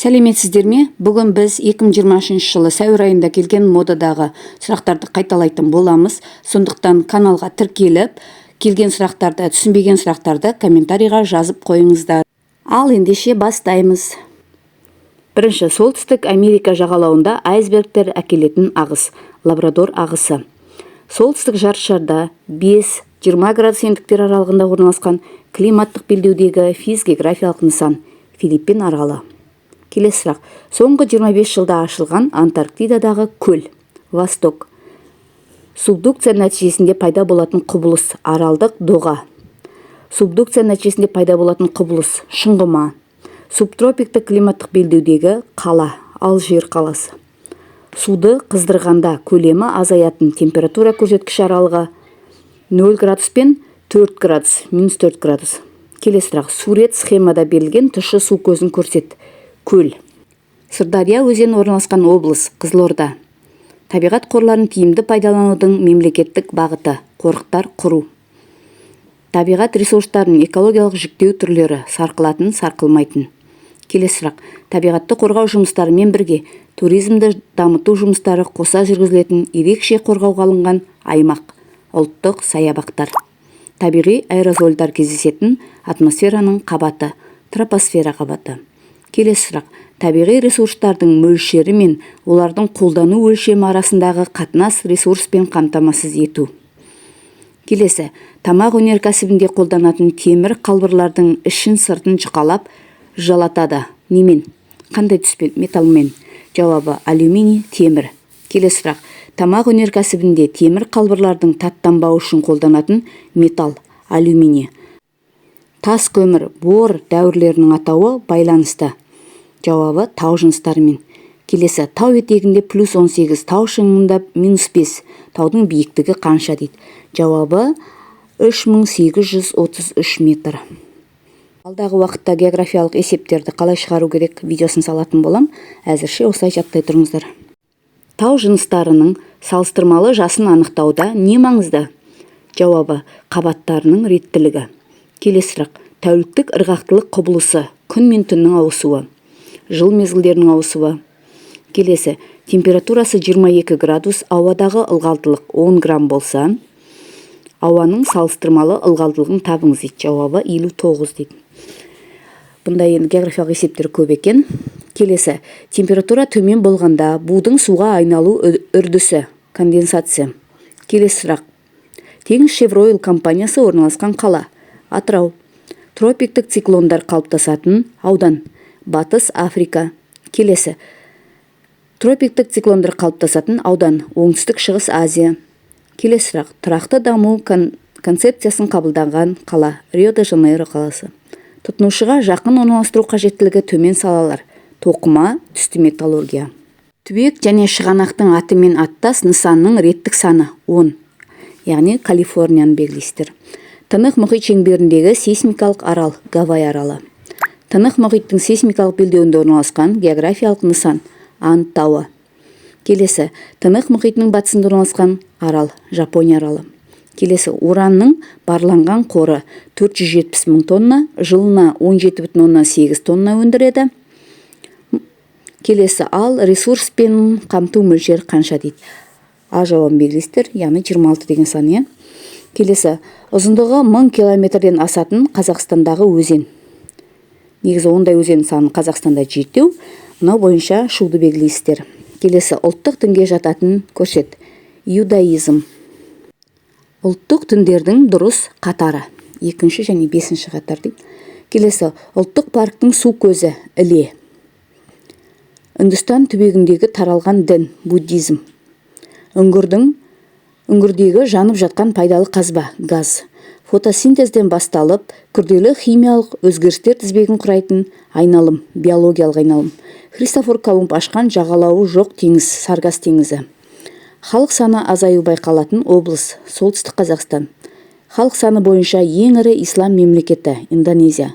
Сәлеметсіздер ме? Бүгін біз 2023 жылы сәуір айында келген модадағы сұрақтарды қайталайтын боламыз. Сондықтан каналға тіркеліп, келген сұрақтарды, түсінбеген сұрақтарды комментарийға жазып қойыңыздар. Ал ендеше бастаймыз. Бірінші, солтүстік Америка жағалауында айсбергтер әкелетін ағыс, Лабрадор ағысы. Солтүстік жартышарда 5-20 градус ендіктер аралығында орналасқан климаттық белдеудегі физгеографиялық нысан, Филиппин аралы. Келесі сұрақ. Соңғы 25 жылда ашылған Антарктидадағы көл, Восток. Субдукция нәтижесінде пайда болатын құбылыс, аралдық доға. Субдукция нәтижесінде пайда болатын құбылыс, шұңғыма. Субтропиктік климаттық белдеудегі қала, Алжир қаласы. Суды қыздырғанда көлемі азаятын температура көрсеткіш аралығы 0 градус пен 4 градус, -4 градус. Келесі сұрақ. Сурет схемада берілген тұщы су көзін көрсет. Көл. Сырдария өзені орналасқан облыс, Қызылорда. Табиғат қорларын тиімді пайдаланудың мемлекеттік бағыты, қорықтар құру. Табиғат ресурстарын экологиялық жүктеу түрлері, сарқылатын, сарқылмайтын. Келесі сұрақ. Табиғатты қорғау жұмыстарымен бірге туризмді дамыту жұмыстары қоса жүргізілетін ерекше қорғауға алынған аймақ, ұлттық саябақтар. Табиғи аэрозольдар кездесетін атмосфераның қабаты, тропосфера қабаты. Келесі сұрақ. Табиғи ресурстардың мөлшері мен олардың қолдану өлшемі арасындағы қатынас ресурспен қамтамасыз ету. Келесі. Тамақ өнеркәсібінде қолданатын темір қалбырлардың ішін сыртын жұқалап жалатады. Немен? Қандай түспен? Металмен. Жауабы алюминий, темір. Келесі сұрақ. Тамақ өнеркәсібінде темір қалбырлардың таттанбауы үшін қолданатын металл, алюминий. Тас көмір, бор дәуірлерінің атауы байланысты. Жауабы тау жыныстарымен. Келесі. Тау етегінде +18, тау шыңында -5. Таудың биіктігі қанша дейді? Жауабы 3833 метр. Алдағы уақытта географиялық есептерді қалай шығару керек видеосын салатын болам. Әзірше осылай жаттай тұрыңыздар. Тау жыныстарының салыстырмалы жасын анықтауда не маңызды? Жауабы қабаттарының реттілігі. Келесі сұрақ. Тәуліктік ырғақтылық құбылысы, күн мен түннің ауысуы, жыл мезгілдерінің ауысуы. Келесі. Температурасы 22 градус, ауадағы ылғалдылық 10 грамм болса, ауаның салыстырмалы ылғалдылығын табыңыз дейді. Жауабы 59 дейді. Бұндай енді географиялық есептер көп екен. Келесі. Температура төмен болғанда будың суға айналу үрдісі, конденсация. Келесі сұрақ. Теңізшевройл компаниясы орналасқан қала, Атырау. Тропиктік циклондар қалыптасатын аудан, Батыс Африка. Келесі. Тропиктік циклондар қалыптасатын аудан, Оңтүстік Шығыс Азия. Келесі сұрақ. Тұрақты даму концепциясын қабылданған қала, Рио-де-Жанейро қаласы. Тұтынушыға жақын орналастыру қажеттілігі төмен салалар, тоқыма, түсті металлургия. Түбек және шығанақтың атымен аттас нысанның реттік саны 10, яғни Калифорнияны белгілейсіздер. Тынық мұхит шеңберіндегі сейсмикалық арал, Гавай аралы. Тынық мұхиттың сейсмикалық белдеуінде орналасқан географиялық нысан, Анд тауы. Келесі. Тынық мұхитының батысында орналасқан арал, Жапония аралы. Келесі. Уранның барланған қоры 470 мың тонна, жылына 17,8 тонна өндіреді. Келесі. Ал ресурспен қамту мөлшері қанша дейді? А жауабын белгілейсіздер, яғни 26 деген сан. Келесі. Ұзындығы 1000 километрден асатын Қазақстандағы өзен. Негізі ондай өзен саны Қазақстанда жетеу. Мынау бойынша шуды белгілейсіздер. Келесі. Ұлттық дінге жататын көрсет. Иудаизм. Ұлттық діндердің дұрыс қатары. 2 және 5 қатар дейді. Келесі. Ұлттық парктың су көзі, Іле. Үндістан түбегіндегі таралған дін, буддизм. Үңгірдегі жанып жатқан пайдалы қазба, газ. Фотосинтезден басталып, күрделі химиялық өзгерістер тізбегін құрайтын айналым, биологиялық айналым. Христофор Колумб ашқан жағалауы жоқ теңіз, Саргас теңізі. Халық саны азаю байқалатын облыс, Солтүстік Қазақстан. Халық саны бойынша ең ірі ислам мемлекеті, Индонезия.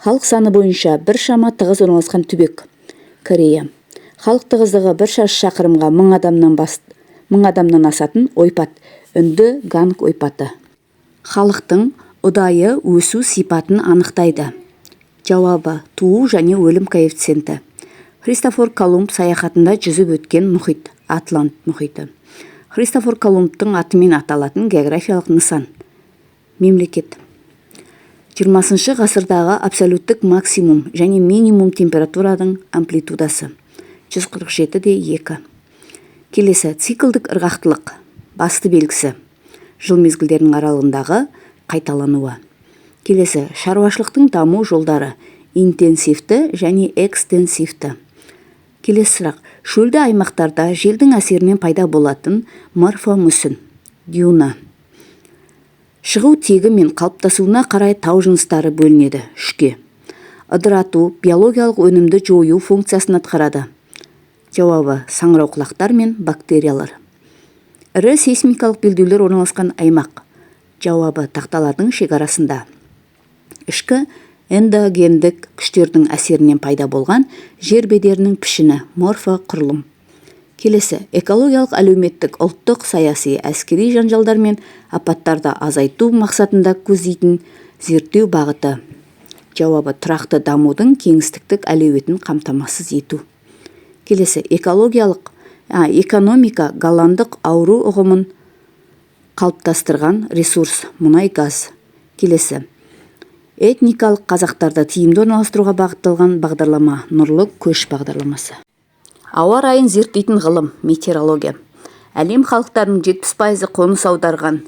Халық саны бойынша біршама тығыз орналасқан түбек, Корея. Халық тығыздығы 1 шаршы шақырымға 1000 адамнан асатын ойпат, Үнді Ганг ойпаты. Халықтың ұдайы өсу сипатын анықтайды. Жауабы туу және өлім коэффициенті. Христофор Колумб саяхатында жүзіп өткен мұхит, Атлант мұхиты. Христофор Колумбтың атымен аталатын географиялық нысан. Мемлекет. 20 ғасырдағы абсолюттік максимум және минимум температураның амплитудасы 147,2. Келесі циклдік ырғақтылық. Басты белгісі. Жыл мезгілдерінің аралығындағы қайталануы. Келесі шаруашылықтың даму жолдары. Интенсивті және экстенсивті. Келесі сұрақ. Шөлді аймақтарда желдің әсерінен пайда болатын морфомүсін. Дюна. Шығу тегі мен қалыптасуына қарай тау жыныстары бөлінеді. 3-ке. Ыдырату биологиялық өнімді жою функциясын атқарады. Жауабы саңырауқұлақтар мен бактериялар. Ірі сейсмикалық белдеулер орналасқан аймақ. Жауабы тақталардың шекарасында. Ішкі эндогендік күштердің әсерінен пайда болған жер бедерінің пішіні, морфоқұрылым. Келесі экологиялық әлеуметтік ұлттық саяси әскери жанжалдар мен апаттарды азайту мақсатында көздейтін зерттеу бағыты. Жауабы тұрақты дамудың кеңістіктік әлеуетін қамтамасыз ету. Келесі экономика голландық ауру ұғымын қалыптастырған ресурс, мұнай газ. Келесі этникалық қазақтарды тиімді орналастыруға бағытталған бағдарлама, нұрлы көш бағдарламасы. Ауа райын зерттейтін ғылым, метеорология. Әлем халықтарының 70% қоныс аударған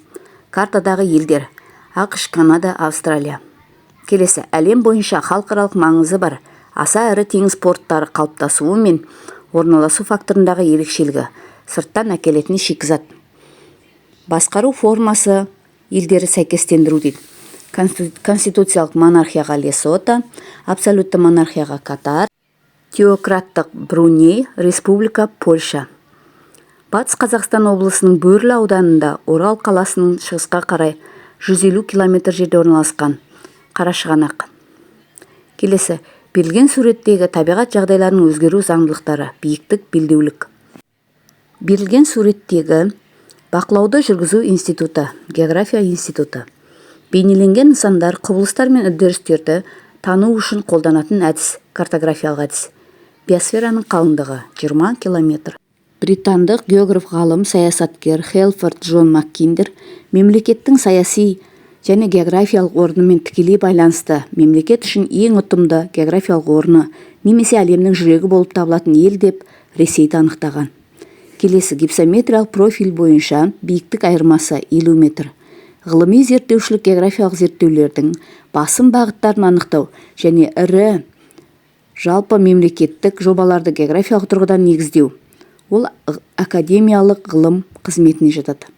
картадағы елдер: ақш, Канада, Австралия. Келесі әлем бойынша халықаралық маңызы бар аса ірі теңіз порттары қалыптасуы мен орналасу факторындағы ерекшелігі: сырттан әкелетін шикізат. Басқару формасы елдері сәйкестендіру дейді. Конституциялық монархияға Лесото, абсолютті монархияға Катар, теократтық Бруней, республика Польша. Батыс Қазақстан облысының Бөрлі ауданында Орал қаласының шығысқа қарай 150 км жерде орналасқан Қарашығанақ. Келесі берілген суреттегі табиғат жағдайларының өзгеру заңдылықтары, биіктік, белдеулік. Берілген суреттегі бақылауды жүргізу институты, география институты. Бейнеленген нысандар, құбылыстар мен үдерістерді тану үшін қолданатын әдіс, картографиялық әдіс. Биосфераның қалыңдығы 20 км. Британдық географ ғалым саясаткер Хелфорд Джон Маккиндер мемлекеттің саяси және географиялық орнымен тікелей байланысты мемлекет үшін ең ұтымды географиялық орны немесе әлемнің жүрегі болып табылатын ел деп Ресейді анықтаған. Келесі гипсометриялық профиль бойынша биіктік айырмасы 50 метр. Ғылыми зерттеушілік географиялық зерттеулердің басым бағыттарын анықтау және ірі жалпы мемлекеттік жобаларды географиялық тұрғыдан негіздеу. Ол академиялық ғылым қызметіне жатады.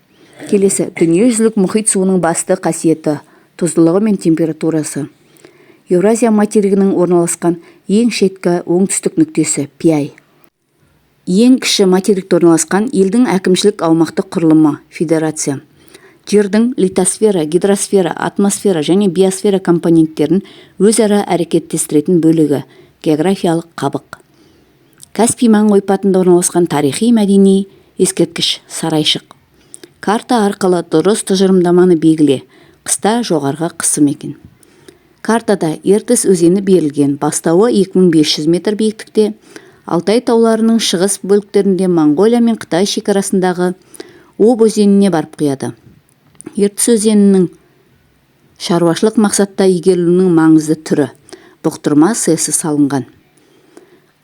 Келесі дүниежүзілік мұхит суының басты қасиеті, тұздылығы мен температурасы. Еуразия материгінің орналасқан ең шеткі оңтүстік нүктесі Пиай. Ең кіші материкте орналасқан елдің әкімшілік аумақтық құрылымы федерация. Жердің литосфера, гидросфера, атмосфера және биосфера компоненттерін өзара әрекеттестіретін бөлігі географиялық қабық. Каспий маң ойпатында орналасқан тарихи мәдени ескерткіш сарайшық. Карта арқылы дұрыс тұжырымдаманы белгіле. Қыста жоғарғы қысым екен. Картада Ертіс өзені берілген, бастауы 2500 метр биіктікте. Алтай тауларының шығыс бөліктерінде Монғолия мен Қытай шекарасындағы Об өзеніне барып құяды. Ертіс өзенінің шаруашылық мақсатта игерілуінің маңызды түрі, бұқтырма сесі салынған.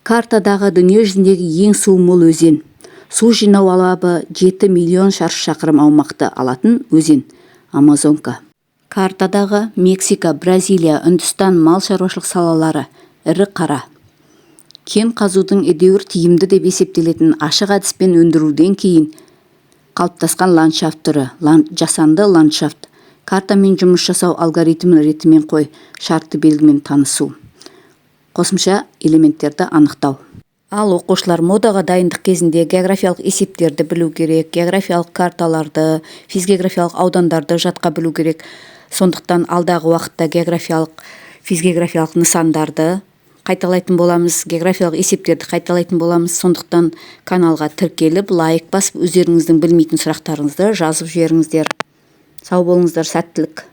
Картадағы дүние жүзіндегі ең су мол өзен. Су жинау алабы 7 миллион шаршы шақырым аумақты алатын өзен Амазонка. Картадағы Мексика, Бразилия, Үндістан мал шаруашылық салалары ірі қара. Кен қазудың едеуір тиімді деп есептелетін ашық әдіспен өндіруден кейін қалыптасқан ландшафт түрі, жасанды ландшафт. Картамен жұмыс жасау алгоритмін ретімен қой, шартты белгімен танысу. Қосымша элементтерді анықтау. Ал оқушылар модаға дайындық кезінде географиялық есептерді білу керек, географиялық карталарды, физгеографиялық аудандарды жатқа білу керек. Сондықтан алдағы уақытта географиялық, физгеографиялық нысандарды қайталайтын боламыз, географиялық есептерді қайталайтын боламыз. Сондықтан каналға тіркеліп, лайк басып, өздеріңіздің білмейтін сұрақтарыңызды жазып жіберіңіздер. Сау болыңыздар, сәттілік.